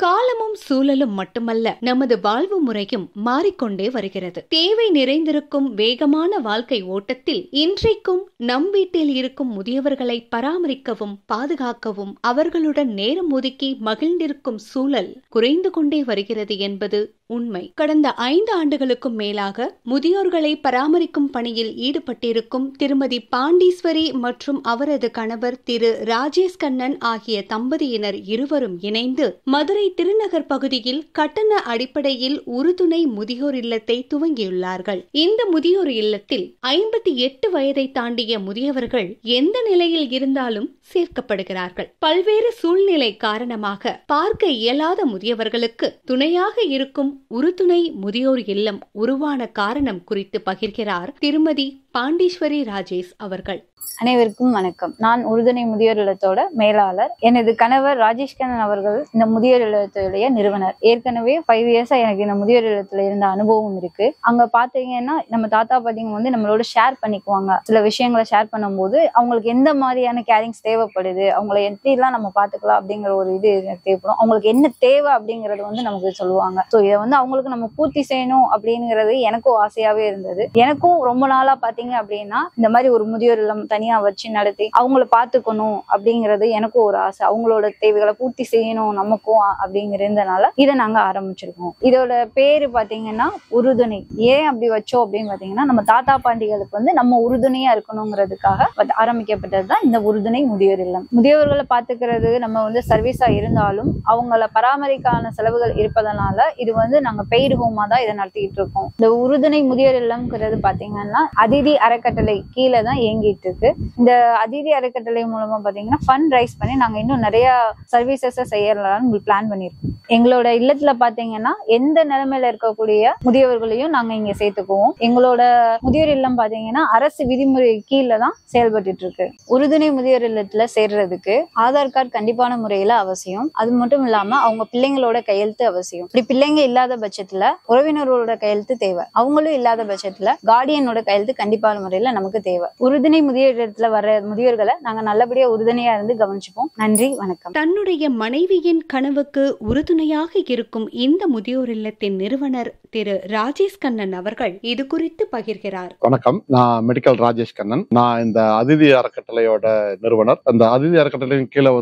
காலமும் சூழலும் மட்டுமல்ல, நமது வாழ்வு முறையும் மாறிக்கொண்டே வருகிறது. தேவை நிறைந்திருக்கும் வேகமான வாழ்க்கை ஓட்டத்தில் இன்றைக்கும் நம் வீட்டில் இருக்கும் முதியவர்களை பராமரிக்கவும் பாதுகாக்கவும் அவர்களுடன் நேரம் ஒதுக்கி மகிழ்ந்திருக்கும் சூழல் குறைந்து கொண்டே வருகிறது என்பது உண்மை. கடந்த 5 ஆண்டுகளுக்கும் மேலாக முதியோர்களை பராமரிக்கும் பணியில் ஈடுபட்டிருக்கும் திருமதி பாண்டீஸ்வரி மற்றும் அவரது கணவர் திரு ராஜேஷ் கண்ணன் ஆகிய தம்பதியினர் இருவரும் இணைந்து மதுரை திருநகர் பகுதியில் கட்டண அடிப்படையில் உறுதுணை முதியோர் இல்லத்தை துவங்கியுள்ளார்கள். இந்த முதியோர் இல்லத்தில் 58 வயதை தாண்டிய முதியவர்கள் எந்த நிலையில் இருந்தாலும் சேர்க்கப்படுகிறார்கள். பல்வேறு சூழ்நிலை காரணமாக பார்க்க இயலாத முதியவர்களுக்கு துணையாக இருக்கும் உறுதுணை முதியோர் இல்லம் உருவான காரணம் குறித்து பகிர்கிறார் திருமதி பாண்டீஸ்வரி ராஜேஷ் அவர்கள். அனைவருக்கும் வணக்கம். நான் உறுதுணை முதியோர் இல்லத்தோட மேலாளர். எனது கணவர் ராஜேஷ் கண்ணன் அவர்கள் இந்த முதியோர் இல்லத்துடைய நிறுவனர். ஏற்கனவே 5 இயர்ஸா எனக்கு இந்த முதியோர் இல்லத்துல இருந்த அனுபவம் இருக்கு. அங்க பாத்தீங்கன்னா நம்ம தாத்தா பாத்தீங்க நம்மளோட ஷேர் பண்ணிக்குவாங்க. சில விஷயங்களை ஷேர் பண்ணும்போது அவங்களுக்கு எந்த மாதிரியான கேரிங்ஸ் தேவைப்படுது, அவங்களை எப்படி எல்லாம் நம்ம பாத்துக்கலாம் அப்படிங்கிற ஒரு இது தேவைப்படும். அவங்களுக்கு என்ன தேவை அப்படிங்கறது நமக்கு சொல்லுவாங்க. ஸோ இதை அவங்களுக்கு நம்ம பூர்த்தி செய்யணும் அப்படிங்கிறது எனக்கும் ஆசையாவே இருந்தது. எனக்கும் ரொம்ப நாளா பாத்தீங்க அப்படின்னா இந்த மாதிரி ஒரு முதியோர் இல்லம் தனியா வச்சு நடத்தி அவங்கள பாத்துக்கணும் அப்படிங்கிறது எனக்கும் ஒரு ஆசை. அவங்களோட தேவைகளை பூர்த்தி செய்யணும் நமக்கும் அப்படிங்கிறதுனால இதை நாங்க ஆரம்பிச்சிருக்கோம். இதோட பேரு பாத்தீங்கன்னா உறுதுணை. ஏன் அப்படி வச்சோம் அப்படின்னு பாத்தீங்கன்னா நம்ம தாத்தா பாண்டிகளுக்கு நம்ம உறுதுணையா இருக்கணுங்கிறதுக்காக ஆரம்பிக்கப்பட்டதுதான் இந்த உறுதுணை முதியோர் இல்லம். முதியோர்களை பாத்துக்கிறது நம்ம சர்வீஸா இருந்தாலும் அவங்கள பராமரிக்கான செலவுகள் இருப்பதனால இது நாங்க பெய்டு ஹோமா தான் இதை நடத்திட்டு இருக்கோம். இந்த உறுதுணை முதியோர் இல்லம்ங்கிறது பாத்தீங்கன்னா அதிதி அறக்கட்டளை கீழே தான் இயங்கிட்டு இருக்கு. இந்த அதிதி அறக்கட்டளை மூலமா பாத்தீங்கன்னா ஃபண்ட் ரைஸ் பண்ணி நாங்க இன்னும் நிறைய சர்வீசஸ் செய்யலாம்னு பிளான் பண்ணிருக்கோம். எங்களோட இல்லத்துல பாத்தீங்கன்னா எந்த நிலைமையில இருக்கக்கூடிய முதியவர்களையும் நாங்க இங்க சேர்த்துக்குவோம். எங்களோட முதியோர் இல்லம் பாத்தீங்கன்னா அரசு விதிமுறை கீழே தான் செயல்பட்டு இருக்கு. உறுதுணை முதியோர் இல்லத்துல சேர்றதுக்கு ஆதார் கார்டு கண்டிப்பான முறையில அவசியம். அது மட்டும் இல்லாம அவங்க பிள்ளைங்களோட கையெழுத்து அவசியம். இப்படி பிள்ளைங்க இல்லாத பட்சத்துல உறவினர்களோட கையெழுத்து தேவை. அவங்களும் இல்லாத பட்சத்துல கார்டியனோட கையெழுத்து கண்டிப்பான முறையில நமக்கு தேவை. உறுதுணை முதியோர் இல்லத்துல வர்ற முதியோர்களை நாங்க நல்லபடியா உறுதுணையா இருந்து கவனிச்சுப்போம். நன்றி, வணக்கம். தன்னுடைய மனைவியின் கனவுக்கு உறுதுணையாக இருக்கும் இந்த முதியோர் இல்லத்தின் நிறுவனர் திரு ராஜேஷ் கண்ணன் அவர்கள் இது குறித்து பகிர்கிறார். வணக்கம், நான் மெடிக்கல் ராஜேஷ் கண்ணன். நான் இந்த அதிதி அறக்கட்டளையோட நிறுவனர். அந்த அதிதி அறக்கட்டளையின் கீழே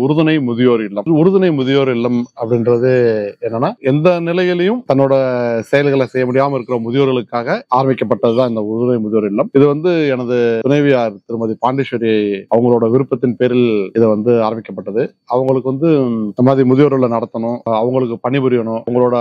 உறுதுணை முதியோர் இல்லம். உறுதுணை முதியோர் இல்லம் அப்படின்றது என்னன்னா எந்த நிலையிலையும் தன்னோட செயல்களை செய்ய முடியாம இருக்கிற முதியோர்களுக்காக ஆரம்பிக்கப்பட்டதுதான் இந்த உறுதுணை முதியோர் இல்லம். இது எனது துணைவியார் திருமதி பாண்டீஸ்வரி அவங்களோட விருப்பத்தின் பேரில் இதை ஆரம்பிக்கப்பட்டது. அவங்களுக்கு இந்த மாதிரி முதியோர்களை நடத்தணும், அவங்களுக்கு பணிபுரியணும், அவங்களோட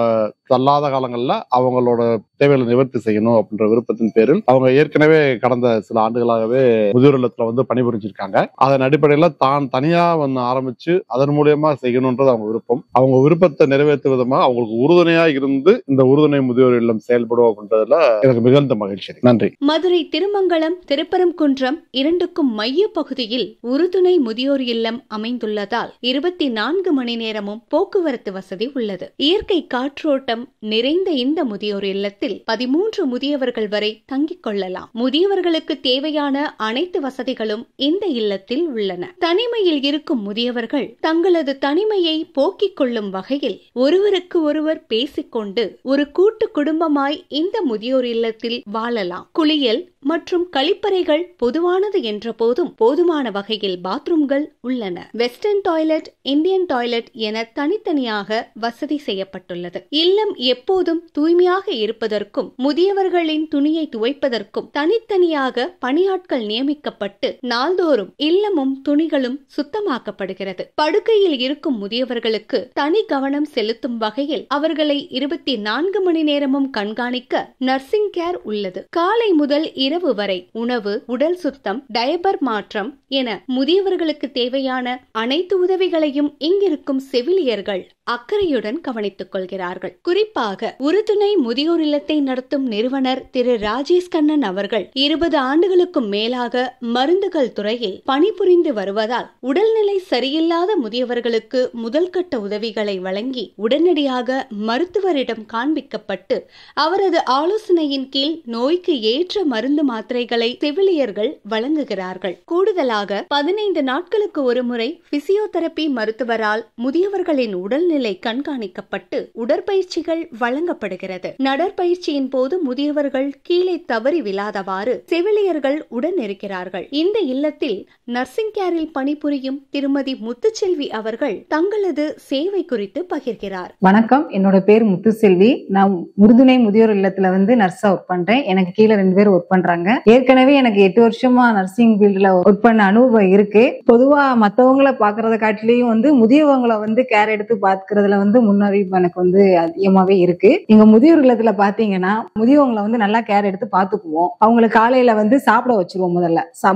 தள்ளாத காலங்கள்ல அவங்களோட தேவைகளை நிவர்த்தி செய்யணும் அப்படின்ற விருப்பத்தின் பேரில் அவங்க ஏற்கனவே கடந்த சில ஆண்டுகளாகவே முதியோர் இல்லத்துல பணிபுரிஞ்சிருக்காங்க. அதன் அடிப்படையில தான் தனியா ஆரம்பிச்சு அதன் மூலியமா செய்யணும்ன்றது அவங்க விருப்பம். அவங்க விருப்பத்தை நிறைவேற்றும் விதமா அவங்களுக்கு உறுதுணையா இருந்து இந்த உறுதுணை முதியோர் இல்லம் செயல்படும் அப்படின்றதுல எனக்கு மிகுந்த மகிழ்ச்சி. நன்றி. மதுரை திருமங்கலம் திருப்பரங்குன்றம் இரண்டுக்கும் மைய பகுதியில் உறுதுணை முதியோர் இல்லம் அமைந்துள்ளதால் 24 மணி நேரமும் போக்குவரத்து வசதி உள்ளது. இயற்கை காற்றோட்டம் நிறைந்த இந்த முதியோர் இல்லத்தில் 13 முதியவர்கள் வரை தங்கிக் கொள்ளலாம். முதியவர்களுக்கு தேவையான அனைத்து வசதிகளும் இந்த இல்லத்தில் உள்ளன. தனிமையில் இருக்கும் முதியவர்கள் தங்களது தனிமையை போக்கிக் கொள்ளும் வகையில் ஒருவருக்கு ஒருவர் பேசிக்கொண்டு ஒரு கூட்டு குடும்பமாய் இந்த முதியோர் இல்லத்தில் வாழலாம். குளியல் மற்றும் கழிப்பறைகள் பொதுவானது என்ற போதும் போதுமான வகையில் பாத்ரூம்கள் உள்ளன. வெஸ்டர்ன் டாய்லெட், இந்தியன் டாய்லெட் என தனித்தனியாக வசதி செய்யப்பட்டுள்ளது. இல்லம் எப்போதும் தூய்மையாக இருப்பதற்கும் முதியவர்களின் துணியை துவைப்பதற்கும் தனித்தனியாக பணியாட்கள் நியமிக்கப்பட்டு நாள்தோறும் இல்லமும் துணிகளும் சுத்தமாக்கப்படுகிறது. படுக்கையில் இருக்கும் முதியவர்களுக்கு தனி கவனம் செலுத்தும் வகையில் அவர்களை 24 மணி நேரமும் கண்காணிக்க நர்சிங் கேர் உள்ளது. காலை முதல் இரவு வரை உணவு, உடல் சுத்தம், டயபர் மாற்றம் என முதியவர்களுக்கு தேவையான அனைத்து உதவிகளையும் இங்கிருக்கும் செவிலியர்கள் அக்கறையுடன் கவனித்துக் கொள்கிறார்கள். குறிப்பாக உறுதுணை முதியோர் இல்லத்தை நடத்தும் நிறுவனர் திரு ராஜேஷ் கண்ணன் அவர்கள் 20 ஆண்டுகளுக்கும் மேலாக மருந்துகள் துறையில் பணிபுரிந்து வருவதால் உடல்நிலை சரியில்லாத முதியவர்களுக்கு முதல்கட்ட உதவிகளை வழங்கி உடனடியாக மருத்துவரிடம் காண்பிக்கப்பட்டு அவரது ஆலோசனையின் கீழ் நோய்க்கு ஏற்ற மருந்து மாத்திரைகளை செவிலியர்கள் வழங்குகிறார்கள். கூடுதலாக 15 நாட்களுக்கு ஒருமுறை பிசியோதெரபி மருத்துவரால் முதியவர்களின் உடல்நிலை உடல்நிலை கண்காணிக்கப்பட்டு உடற்பயிற்சிகள் வழங்கப்படுகிறது. நடற்பயிற்சியின் போது முதியவர்கள் கீழே தவறி விழாதவாறு செவிலியர்கள் உடன் இருக்கிறார்கள். இந்த இல்லத்தில் நர்சிங் கேரில் பணிபுரியும் திருமதி முத்துச்செல்வி அவர்கள் தங்களது சேவை குறித்து பகிர்கிறார். வணக்கம், என்னோட பேர் முத்துச்செல்வி. நான் உறுதுணை முதியோர் இல்லத்துல நர்ஸா ஒர்க் பண்றேன். எனக்கு கீழே 2 பேர் ஒர்க் பண்றாங்க. ஏற்கனவே எனக்கு 8 வருஷமா நர்சிங் ஃபீல்ட்ல ஒர்க் பண்ண அனுபவம் இருக்கு. பொதுவா மத்தவங்களை பாக்குறத காட்டிலையும் முதியவங்களை கேர் எடுத்து பாக்குறதுல முன்னறிவு எனக்கு அதிகமாவே இருக்கு. எங்க முதியோர் இல்லத்துல பாத்தீங்கன்னா முதியவங்களை நல்லா கேர் எடுத்து பாத்துக்குவோம். அவங்களுக்கு காலையில சாப்பிட வச்சிருவோம்.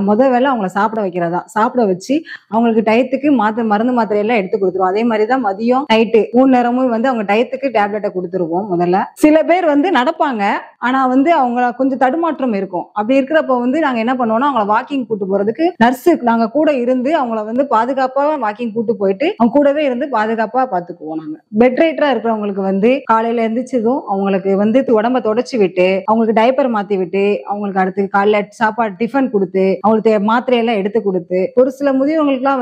முதல் வேலை அவங்களை சாப்பிட வைக்கிறதா. சாப்பிட வச்சு அவங்களுக்கு டயத்துக்கு மருந்து மாத்திரை எல்லாம் எடுத்து கொடுத்துருவோம். அதே மாதிரிதான் மதியம் நைட்டு 3 நேரமும் அவங்க டயத்துக்கு டேப்லெட்டை கொடுத்துருவோம். முதல்ல சில பேர் நடப்பாங்க, ஆனா அவங்க கொஞ்சம் தடுமாற்றம் இருக்கும். அப்படி இருக்கிறப்ப நாங்க என்ன பண்ணுவோம்னா அவங்களை வாக்கிங் கூட்டு போறதுக்கு நர்ஸ் நாங்க கூட இருந்து அவங்கள பாதுகாப்பா வாக்கிங் கூட்டு போயிட்டு அவங்க கூடவே இருந்து பாதுகாப்பா பாத்துக்குவோம். நாங்க பெட் ரைட்டரா இருக்கிறவங்களுக்கு காலையில எந்திரிச்சதும் அவங்களுக்கு உடம்ப தொடச்சு விட்டு அவங்களுக்கு டைப்பர் மாத்தி விட்டு அவங்களுக்கு அடுத்து காலைல சாப்பாடு டிஃபன் கொடுத்து அவங்களுக்கு மாத்திரையெல்லாம் எடுத்து கொடுத்து, ஒரு சில முதியவங்களுக்கு எல்லாம்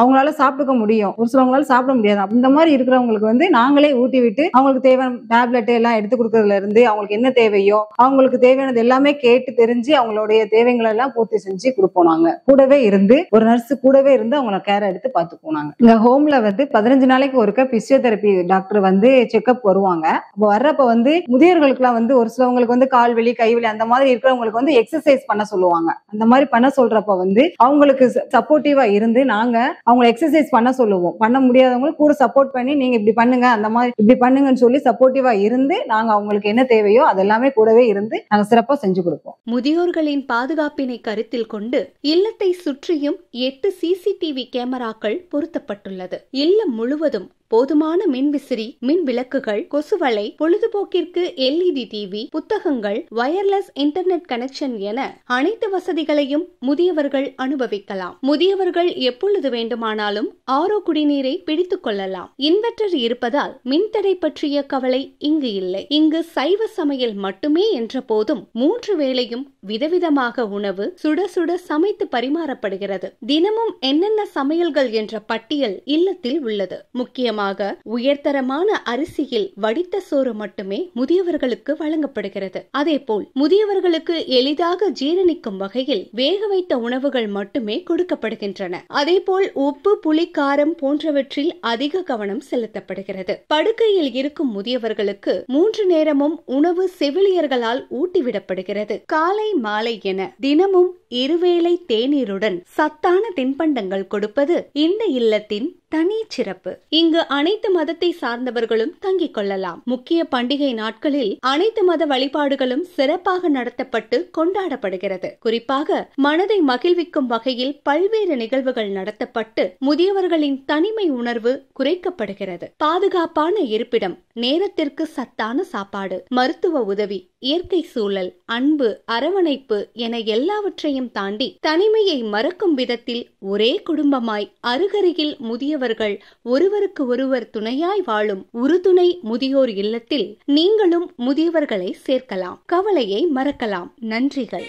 அவங்களால சாப்பிட்டுக்க முடியும், ஒரு சிலவங்களால சாப்பிட முடியாது. அந்த மாதிரி இருக்கிறவங்களுக்கு நாங்களே ஊட்டி விட்டு அவங்களுக்கு தேவையான டேப்லெட் எல்லாம் எடுத்து கொடுக்கறதுல இருந்து அவங்களுக்கு என்ன தேவையோ அவங்களுக்கு தேவையானது எல்லாமே கேட்டு தெரிஞ்சு அவங்களுடைய தேவைகளை எல்லாம் பூர்த்தி செஞ்சு கொடுப்போம். நாங்க கூடவே இருந்து ஒரு நர்ஸ் கூடவே இருந்து அவங்கள கேர் எடுத்து பாத்துக்குவோம். நாங்க இங்க ஹோம்ல 15 நாளைக்கு ஒருக்க பிசியோதெரபி டாக்டர் செக்அப் வருவாங்க. அப்ப வர்றப்ப முதியோர்களுக்கு எல்லாம் ஒரு சிலவங்களுக்கு கால் வலி கை வலி அந்த மாதிரி இருக்கிறவங்களுக்கு எக்ஸசைஸ் பண்ண சொல்லுவாங்க. அந்த மாதிரி பண்ண சொல்றப்ப அவங்களுக்கு சப்போர்ட்டிவா இருந்து நாங்க அவங்க எக்ஸசைஸ் பண்ண சொல்லுவோம். பண்ண முடியாதவங்களுக்கு கூட சப்போர்ட் பண்ணி நீங்க இப்படி பண்ணுங்க அந்த மாதிரி இப்படி பண்ணுங்கன்னு சொல்லி சப்போர்ட்டிவா இருந்து நாங்க அவங்களுக்கு என்ன தேவையோ அதெல்லாமே கூடவே இருந்து நாங்க சிறப்பா செஞ்சு கொடுப்போம். முதியோர்களின் பாதுகாப்பினை கருத்தில் கொண்டு இல்லத்தை சுற்றியும் 8 CCTV கேமராக்கள் பொருத்தப்பட்டுள்ளது. இல்லம் முழுவதும் போதுமான மின்விசிறி, மின் விளக்குகள், கொசுவலை, பொழுதுபோக்கிற்கு LED டிவி, புத்தகங்கள், வயர்லெஸ் இன்டர்நெட் கனெக்ஷன் என அனைத்து வசதிகளையும் முதியவர்கள் அனுபவிக்கலாம். முதியவர்கள் எப்பொழுது வேண்டுமானாலும் RO குடிநீரை பிடித்துக் கொள்ளலாம். இன்வெர்டர் இருப்பதால் மின்தடை பற்றிய கவலை இங்கு இல்லை. இங்கு சைவ சமையல் மட்டுமே என்ற போதும் 3 வேளையும் விதவிதமாக உணவு சுட சுட சமைத்து பரிமாறப்படுகிறது. தினமும் என்னென்ன சமையல்கள் என்ற பட்டியல் இல்லத்தில் உள்ளது. முக்கியமாக உயர்தரமான அரிசியில் வடித்த சோறு மட்டுமே முதியவர்களுக்கு வழங்கப்படுகிறது. அதேபோல் முதியவர்களுக்கு எளிதாக ஜீரணிக்கும் வகையில் வேக வைத்த உணவுகள் மட்டுமே கொடுக்கப்படுகின்றன. அதேபோல் உப்பு, புளி, காரம் போன்றவற்றில் அதிக கவனம் செலுத்தப்படுகிறது. படுக்கையில் இருக்கும் முதியவர்களுக்கு 3 நேரமும் உணவு செவிலியர்களால் ஊட்டிவிடப்படுகிறது. காலை மாலை என தினமும் 2 வேளை தேநீருடன் சத்தான தின்பண்டங்கள் கொடுப்பது இந்த இல்லத்தின் தனி சிறப்பு. இங்கு அனைத்து மதத்தை சார்ந்தவர்களும் தங்கிக் கொள்ளலாம். முக்கிய பண்டிகை நாட்களில் அனைத்து மத வழிபாடுகளும் சிறப்பாக நடத்தப்பட்டு கொண்டாடப்படுகிறது. குறிப்பாக மனதை மகிழ்விக்கும் வகையில் பல்வேறு நிகழ்வுகள் நடத்தப்பட்டு முதியவர்களின் தனிமை உணர்வு குறைக்கப்படுகிறது. பாதுகாப்பான இருப்பிடம், நேரத்திற்கு சத்தான சாப்பாடு, மருத்துவ உதவி, இயற்கை சூழல், அன்பு, அரவணைப்பு என எல்லாவற்றையும் தாண்டி தனிமையை மறக்கும் விதத்தில் ஒரே குடும்பமாய் அருகருகில் முதியவர்கள் ஒருவருக்கு ஒருவர் துணையாய் வாழும் உறுதுணை முதியோர் இல்லத்தில் நீங்களும் முதியவர்களை சேர்க்கலாம். கவலையை மறக்கலாம். நன்றிகள்.